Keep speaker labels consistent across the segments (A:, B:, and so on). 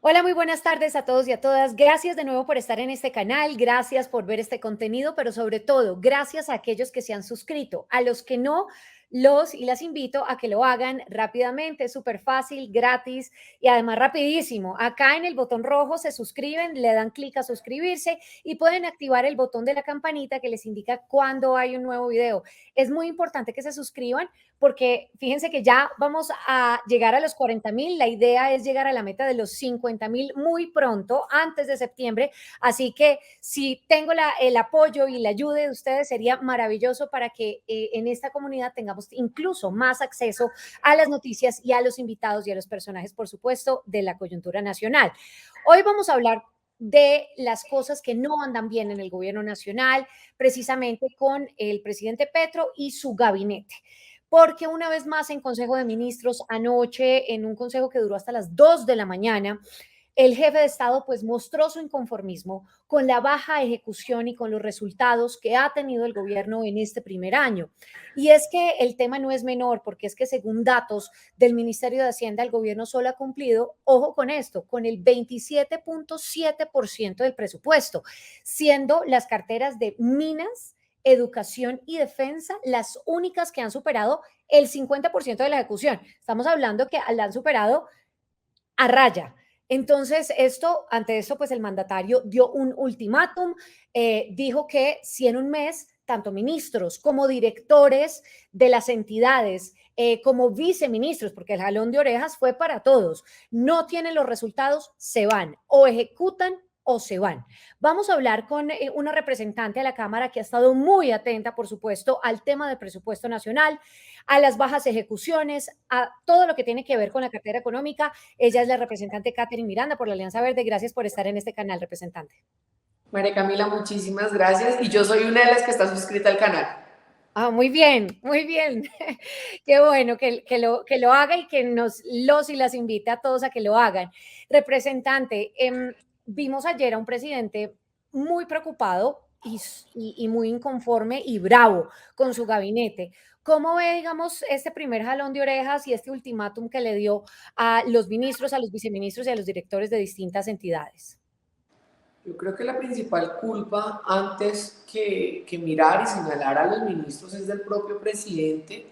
A: Hola, muy buenas tardes a todos y a todas. Gracias de nuevo por estar en este canal, gracias por ver este contenido, pero sobre todo, gracias a aquellos que se han suscrito. A los que no, los y las invito a que lo hagan rápidamente, es súper fácil, gratis y además rapidísimo. Acá en el botón rojo se suscriben, le dan clic a suscribirse y pueden activar el botón de la campanita que les indica cuando hay un nuevo video. Es muy importante que se suscriban porque fíjense que ya vamos a llegar a los 40,000. La idea es llegar a la meta de los 50,000 muy pronto, antes de septiembre. Así que si tengo el apoyo y la ayuda de ustedes, sería maravilloso para que en esta comunidad tengamos incluso más acceso a las noticias y a los invitados y a los personajes, por supuesto, de la coyuntura nacional. Hoy vamos a hablar de las cosas que no andan bien en el gobierno nacional, precisamente con el presidente Petro y su gabinete, porque una vez más en Consejo de Ministros anoche, en un consejo que duró hasta las 2 de la mañana, el jefe de Estado pues mostró su inconformismo con la baja ejecución y con los resultados que ha tenido el gobierno en este primer año. Y es que el tema no es menor, porque es que según datos del Ministerio de Hacienda, el gobierno solo ha cumplido, ojo con esto, con el 27.7% del presupuesto, siendo las carteras de minas, educación y defensa las únicas que han superado el 50% de la ejecución. Estamos hablando que la han superado a raya. Entonces, ante esto, pues el mandatario dio un ultimátum, dijo que si en un mes, tanto ministros como directores de las entidades, como viceministros, porque el jalón de orejas fue para todos, no tienen los resultados, se van o ejecutan o se van. Vamos a hablar con una representante de la Cámara que ha estado muy atenta, por supuesto, al tema del presupuesto nacional, a las bajas ejecuciones, a todo lo que tiene que ver con la cartera económica. Ella es la representante Catherine Miranda por la Alianza Verde. Gracias por estar en este canal, representante.
B: María Camila, muchísimas gracias. Y yo soy una de las que está suscrita al canal.
A: Ah, muy bien, muy bien. Qué bueno que lo haga y que los y las invite a todos a que lo hagan. Representante, vimos ayer a un presidente muy preocupado y muy inconforme y bravo con su gabinete. ¿Cómo ve, digamos, este primer jalón de orejas y este ultimátum que le dio a los ministros, a los viceministros y a los directores de distintas entidades?
B: Yo creo que la principal culpa, antes que mirar y señalar a los ministros, es del propio presidente,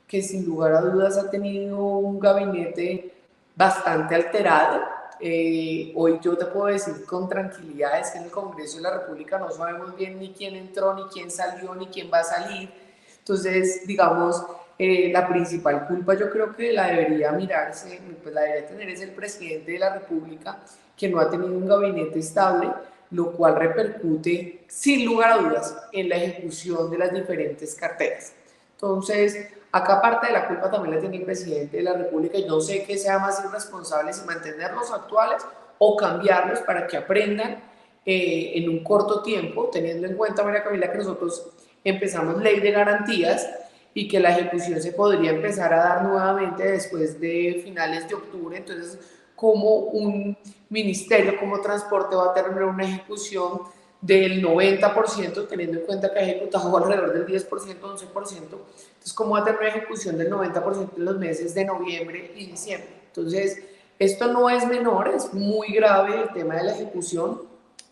B: que sin lugar a dudas ha tenido un gabinete bastante alterado. Hoy yo te puedo decir con tranquilidad es que en el Congreso de la República no sabemos bien ni quién entró, ni quién salió, ni quién va a salir. Entonces, digamos, la principal culpa yo creo que la debería mirarse, pues la debería tener es el presidente de la República, que no ha tenido un gabinete estable, lo cual repercute sin lugar a dudas en la ejecución de las diferentes carteras. Entonces, acá parte de la culpa también la tiene el presidente de la República y no sé qué sea más irresponsable si mantenerlos actuales o cambiarlos para que aprendan en un corto tiempo, teniendo en cuenta, María Camila, que nosotros empezamos ley de garantías y que la ejecución se podría empezar a dar nuevamente después de finales de octubre. Entonces, como un ministerio como transporte va a tener una ejecución del 90%, teniendo en cuenta que ha ejecutado alrededor del 10%, 11%, entonces cómo va a tener una ejecución del 90% en los meses de noviembre y diciembre. Entonces, esto no es menor, es muy grave el tema de la ejecución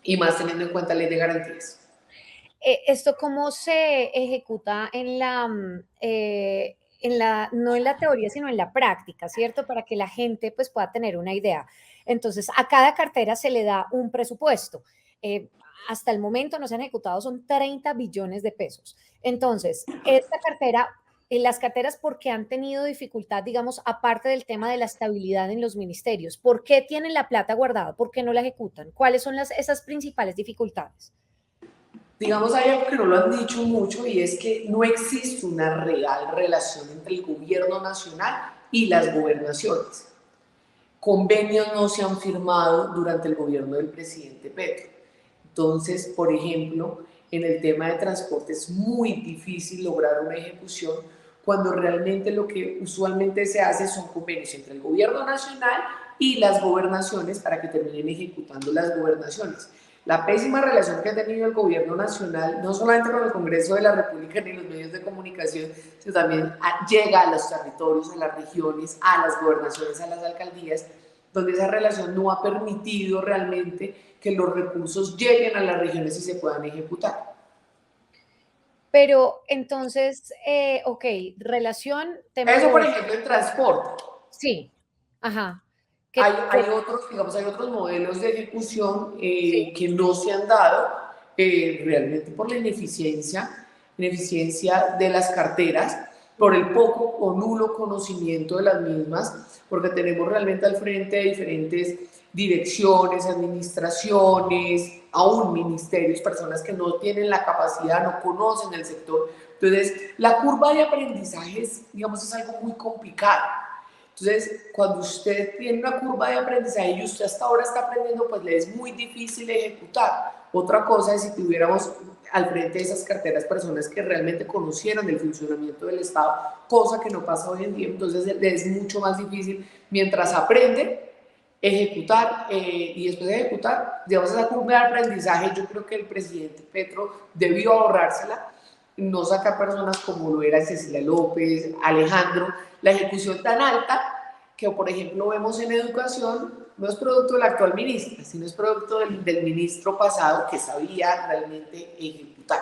B: y más teniendo en cuenta la ley de garantías.
A: ¿Esto cómo se ejecuta no en la teoría, sino en la práctica, ¿cierto? Para que la gente pues pueda tener una idea. Entonces, a cada cartera se le da un presupuesto. Eh, Hasta el momento no se han ejecutado, son 30 billones de pesos. Entonces, esta cartera, las carteras, ¿por qué han tenido dificultad, digamos, aparte del tema de la estabilidad en los ministerios? ¿Por qué tienen la plata guardada? ¿Por qué no la ejecutan? ¿Cuáles son esas principales dificultades?
B: Digamos, hay algo que no lo han dicho mucho y es que no existe una real relación entre el gobierno nacional y las gobernaciones. Convenios no se han firmado durante el gobierno del presidente Petro. Entonces, por ejemplo, en el tema de transporte es muy difícil lograr una ejecución cuando realmente lo que usualmente se hace son convenios entre el gobierno nacional y las gobernaciones para que terminen ejecutando las gobernaciones. La pésima relación que ha tenido el gobierno nacional, no solamente con el Congreso de la República ni los medios de comunicación, sino también llega a los territorios, a las regiones, a las gobernaciones, a las alcaldías, donde esa relación no ha permitido realmente que los recursos lleguen a las regiones y se puedan ejecutar.
A: Pero entonces, ok, relación, tema
B: Eso, por
A: gobierno.
B: ejemplo, en transporte.
A: Sí, ajá.
B: Hay otros, digamos, hay otros modelos de ejecución
A: Sí,
B: que no se han dado realmente por la ineficiencia de las carteras, por el poco o nulo conocimiento de las mismas, porque tenemos realmente al frente diferentes direcciones, administraciones, aún ministerios, personas que no tienen la capacidad, no conocen el sector. Entonces, la curva de aprendizaje digamos, es algo muy complicado. Entonces, cuando usted tiene una curva de aprendizaje y usted hasta ahora está aprendiendo, pues le es muy difícil ejecutar. Otra cosa es si tuviéramos al frente de esas carteras personas que realmente conocieran el funcionamiento del Estado, cosa que no pasa hoy en día, entonces le es mucho más difícil mientras aprende, ejecutar y después de ejecutar, digamos esa curva de aprendizaje, yo creo que el presidente Petro debió ahorrársela, no sacar personas como lo era Cecilia López, Alejandro, la ejecución tan alta que, por ejemplo, vemos en educación, no es producto del actual ministro, sino es producto del ministro pasado que sabía realmente ejecutar.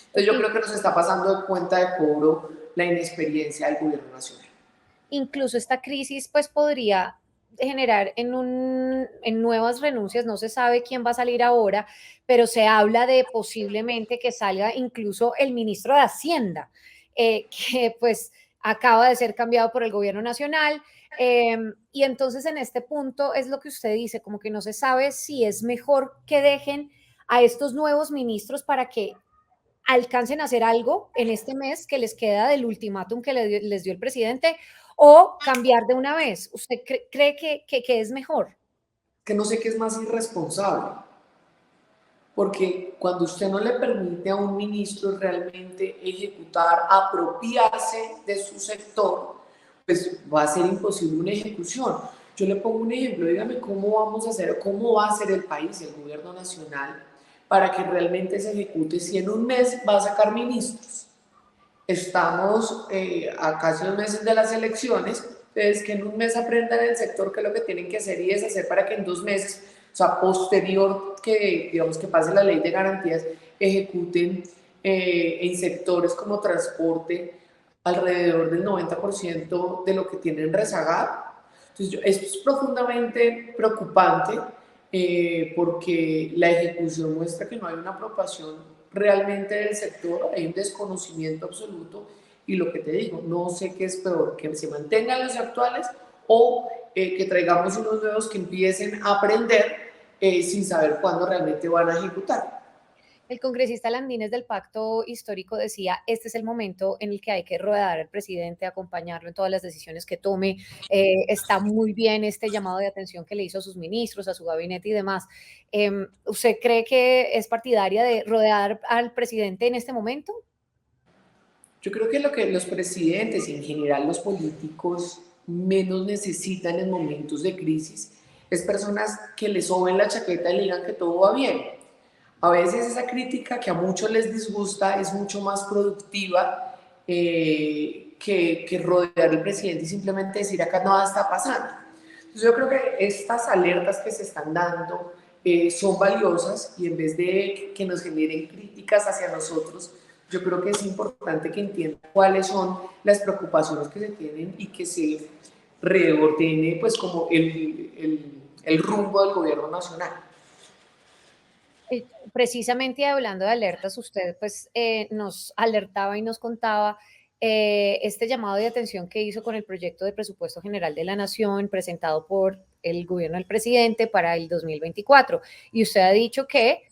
B: Entonces yo creo que nos está pasando de cuenta de cobro la inexperiencia del gobierno nacional.
A: incluso esta crisis pues podría generar en nuevas renuncias, no se sabe quién va a salir ahora, pero se habla de posiblemente que salga incluso el ministro de Hacienda, que pues acaba de ser cambiado por el gobierno nacional. Y entonces en este punto es lo que usted dice, como que no se sabe si es mejor que dejen a estos nuevos ministros para que alcancen a hacer algo en este mes que les queda del ultimátum que les dio el presidente o cambiar de una vez. ¿Usted cree que es mejor?
B: Que no sé qué es más irresponsable, porque cuando usted no le permite a un ministro realmente ejecutar, apropiarse de su sector, pues va a ser imposible una ejecución. Yo le pongo un ejemplo, dígame cómo vamos a hacer, cómo va a ser el país, el gobierno nacional, para que realmente se ejecute si en un mes va a sacar ministros. Estamos a casi 2 meses de las elecciones, entonces que en un mes aprendan el sector qué es lo que tienen que hacer y deshacer para que en 2 meses, o sea, posterior que, digamos, que pase la ley de garantías, ejecuten en sectores como transporte alrededor del 90% de lo que tienen rezagado. Entonces, esto es profundamente preocupante porque la ejecución muestra que no hay una apropiación realmente del sector, hay un desconocimiento absoluto y lo que te digo, no sé qué es peor, que se mantengan los actuales o que traigamos unos nuevos que empiecen a aprender sin saber cuándo realmente van a ejecutar.
A: El congresista Landines del Pacto Histórico decía, este es el momento en el que hay que rodear al presidente, acompañarlo en todas las decisiones que tome. Está muy bien este llamado de atención que le hizo a sus ministros, a su gabinete y demás. ¿Usted cree que es partidaria de rodear al presidente en este momento?
B: Yo creo que lo que los presidentes y en general los políticos menos necesitan en momentos de crisis es personas que les soben la chaqueta y le digan que todo va bien. A veces esa crítica que a muchos les disgusta es mucho más productiva que rodear al presidente y simplemente decir acá nada está pasando. Entonces yo creo que estas alertas que se están dando son valiosas y en vez de que nos generen críticas hacia nosotros, yo creo que es importante que entiendan cuáles son las preocupaciones que se tienen y que se reordene pues como el rumbo del gobierno nacional.
A: Precisamente hablando de alertas, usted pues nos alertaba y nos contaba este llamado de atención que hizo con el proyecto de presupuesto general de la Nación presentado por el gobierno del presidente para el 2024. Y usted ha dicho que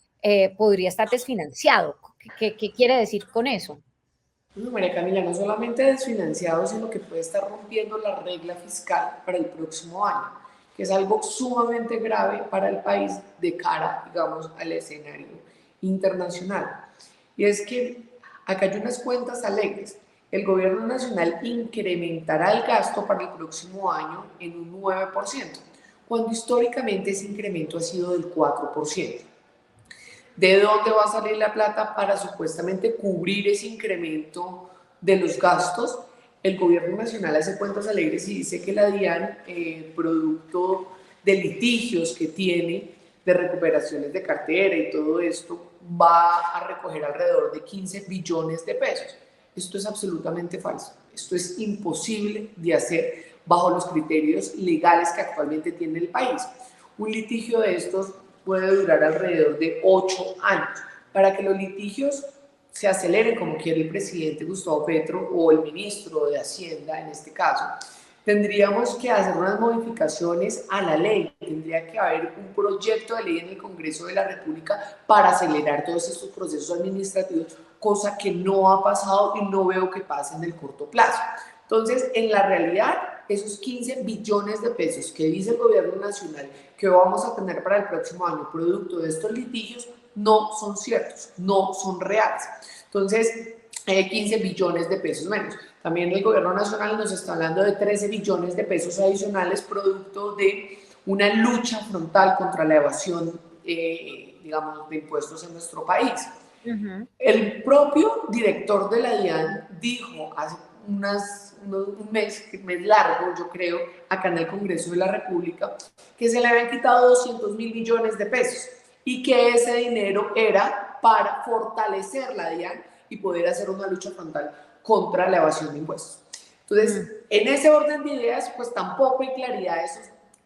A: podría estar desfinanciado. ¿Qué quiere decir con eso?
B: No, María Camila, no solamente desfinanciado, sino que puede estar rompiendo la regla fiscal para el próximo año, que es algo sumamente grave para el país de cara, digamos, al escenario internacional. Y es que acá hay unas cuentas alegres. El gobierno nacional incrementará el gasto para el próximo año en un 9%, cuando históricamente ese incremento ha sido del 4%. ¿De dónde va a salir la plata para supuestamente cubrir ese incremento de los gastos? El gobierno nacional hace cuentas alegres y dice que la DIAN, producto de litigios que tiene, de recuperaciones de cartera y todo esto, va a recoger alrededor de 15 billones de pesos. Esto es absolutamente falso. Esto es imposible de hacer bajo los criterios legales que actualmente tiene el país. Un litigio de estos puede durar alrededor de 8 años. Para que los litigios se aceleren, como quiere el presidente Gustavo Petro o el ministro de Hacienda en este caso, tendríamos que hacer unas modificaciones a la ley. Tendría que haber un proyecto de ley en el Congreso de la República para acelerar todos estos procesos administrativos, cosa que no ha pasado y no veo que pase en el corto plazo. Entonces, en la realidad, esos 15 billones de pesos que dice el gobierno nacional que vamos a tener para el próximo año producto de estos litigios no son ciertos, no son reales. Entonces, 15 billones de pesos menos. También el gobierno nacional nos está hablando de 13 billones de pesos adicionales producto de una lucha frontal contra la evasión, digamos, de impuestos en nuestro país. El propio director de la DIAN dijo hace un mes largo, yo creo, acá en el Congreso de la República, que se le habían quitado 200.000 millones de pesos y que ese dinero era para fortalecer la DIAN y poder hacer una lucha frontal contra la evasión de impuestos. Entonces, en ese orden de ideas, pues tampoco hay claridad de esos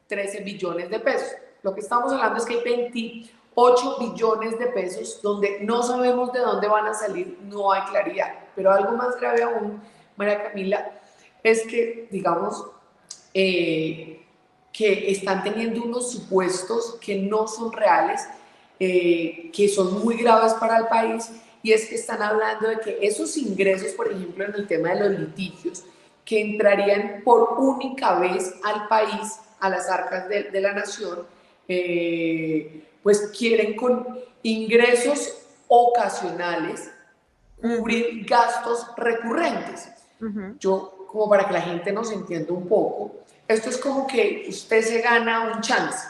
B: 13 billones de pesos. Lo que estamos hablando es que hay 28 billones de pesos donde no sabemos de dónde van a salir, no hay claridad. Pero algo más grave aún, María Camila, es que, digamos, que están teniendo unos supuestos que no son reales, que son muy graves para el país, y es que están hablando de que esos ingresos, por ejemplo, en el tema de los litigios, que entrarían por única vez al país, a las arcas de la nación, pues quieren con ingresos ocasionales cubrir gastos recurrentes. Yo, como para que la gente nos entienda un poco, esto es como que usted se gana un chance.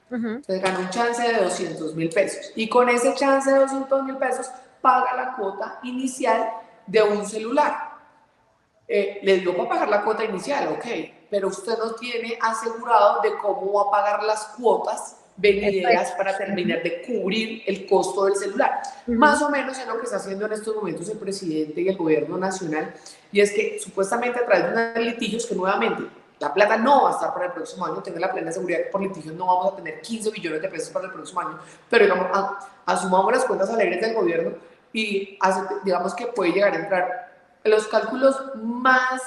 B: Usted gana un chance de 200.000 pesos y con ese chance de 200.000 pesos paga la cuota inicial de un celular. Le dio para pagar la cuota inicial, ok, pero usted no tiene asegurado de cómo va a pagar las cuotas venideras para terminar de cubrir el costo del celular. Más o menos es lo que está haciendo en estos momentos el presidente y el gobierno nacional, y es que supuestamente a través de unos litigios que nuevamente la plata no va a estar para el próximo año, tengo la plena seguridad que por litigios no vamos a tener 15 billones de pesos para el próximo año, pero digamos, asumamos las cuentas alegres del gobierno y digamos que puede llegar a entrar los cálculos más,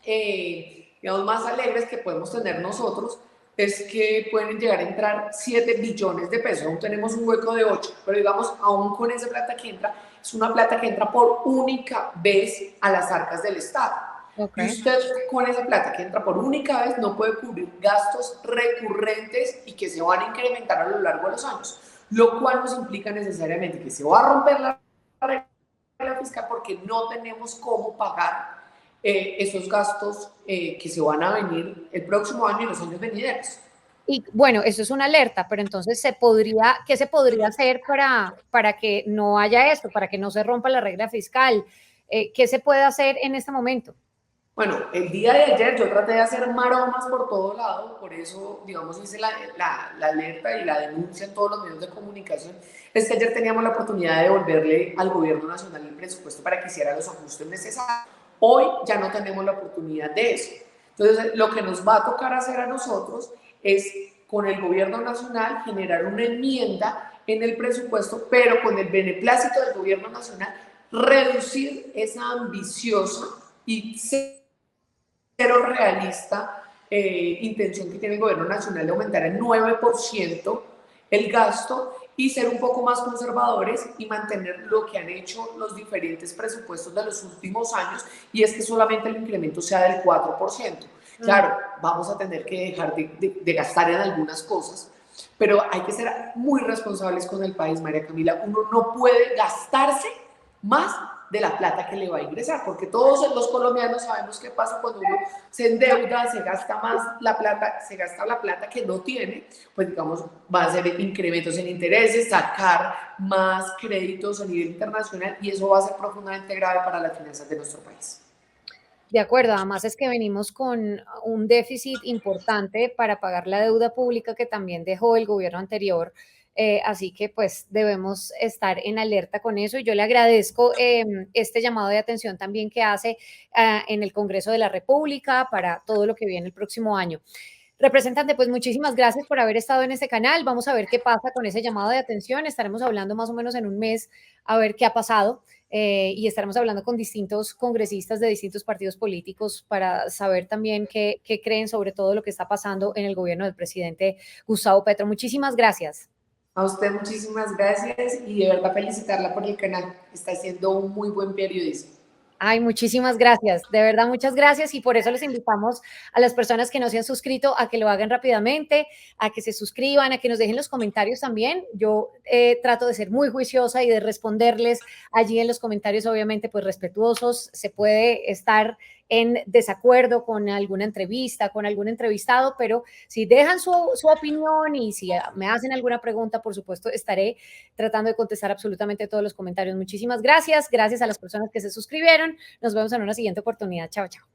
B: digamos, más alegres que podemos tener nosotros es que pueden llegar a entrar 7 billones de pesos, aún tenemos un hueco de 8, pero digamos, aún con esa plata que entra, es una plata que entra por única vez a las arcas del Estado. Y usted con esa plata que entra por única vez no puede cubrir gastos recurrentes y que se van a incrementar a lo largo de los años, lo cual nos implica necesariamente que se va a romper la regla fiscal porque no tenemos cómo pagar esos gastos que se van a venir el próximo año y los años venideros.
A: Y bueno, eso es una alerta, pero entonces ¿qué se podría hacer para que no haya esto, para que no se rompa la regla fiscal? ¿Qué se puede hacer en este momento?
B: Bueno, el día de ayer yo traté de hacer maromas por todo lado, por eso, digamos, hice la alerta y la denuncia en todos los medios de comunicación. Es que ayer teníamos la oportunidad de devolverle al gobierno nacional el presupuesto para que hiciera los ajustes necesarios. Hoy ya no tenemos la oportunidad de eso. Entonces, lo que nos va a tocar hacer a nosotros es, con el gobierno nacional, generar una enmienda en el presupuesto, pero con el beneplácito del gobierno nacional, reducir esa ambiciosa y cero realista intención que tiene el gobierno nacional de aumentar el 9% el gasto y ser un poco más conservadores y mantener lo que han hecho los diferentes presupuestos de los últimos años, y es que solamente el incremento sea del 4%. Claro, vamos a tener que dejar de gastar en algunas cosas, pero hay que ser muy responsables con el país, María Camila. Uno no puede gastarse más de la plata que le va a ingresar, porque todos los colombianos sabemos qué pasa cuando uno se endeuda, se gasta más la plata, se gasta la plata que no tiene, pues digamos, va a ser incrementos en intereses, sacar más créditos a nivel internacional, y eso va a ser profundamente grave para las finanzas de nuestro país.
A: De acuerdo, además es que venimos con un déficit importante para pagar la deuda pública que también dejó el gobierno anterior, así que pues debemos estar en alerta con eso y yo le agradezco este llamado de atención también que hace en el Congreso de la República para todo lo que viene el próximo año. Representante, pues muchísimas gracias por haber estado en este canal. Vamos a ver qué pasa con ese llamado de atención. Estaremos hablando más o menos en un mes a ver qué ha pasado y estaremos hablando con distintos congresistas de distintos partidos políticos para saber también qué creen sobre todo lo que está pasando en el gobierno del presidente Gustavo Petro. Muchísimas gracias.
B: A usted muchísimas gracias y de verdad felicitarla por el canal. Está haciendo un muy buen periodismo.
A: Ay, muchísimas gracias, de verdad, muchas gracias y por eso les invitamos a las personas que no se han suscrito a que lo hagan rápidamente, a que se suscriban, a que nos dejen los comentarios también. Yo trato de ser muy juiciosa y de responderles allí en los comentarios, obviamente, pues respetuosos. Se puede estar en desacuerdo con alguna entrevista, con algún entrevistado, pero si dejan su opinión y si me hacen alguna pregunta, por supuesto, estaré tratando de contestar absolutamente todos los comentarios. Muchísimas gracias, gracias a las personas que se suscribieron. Nos vemos en una siguiente oportunidad. Chao, chao.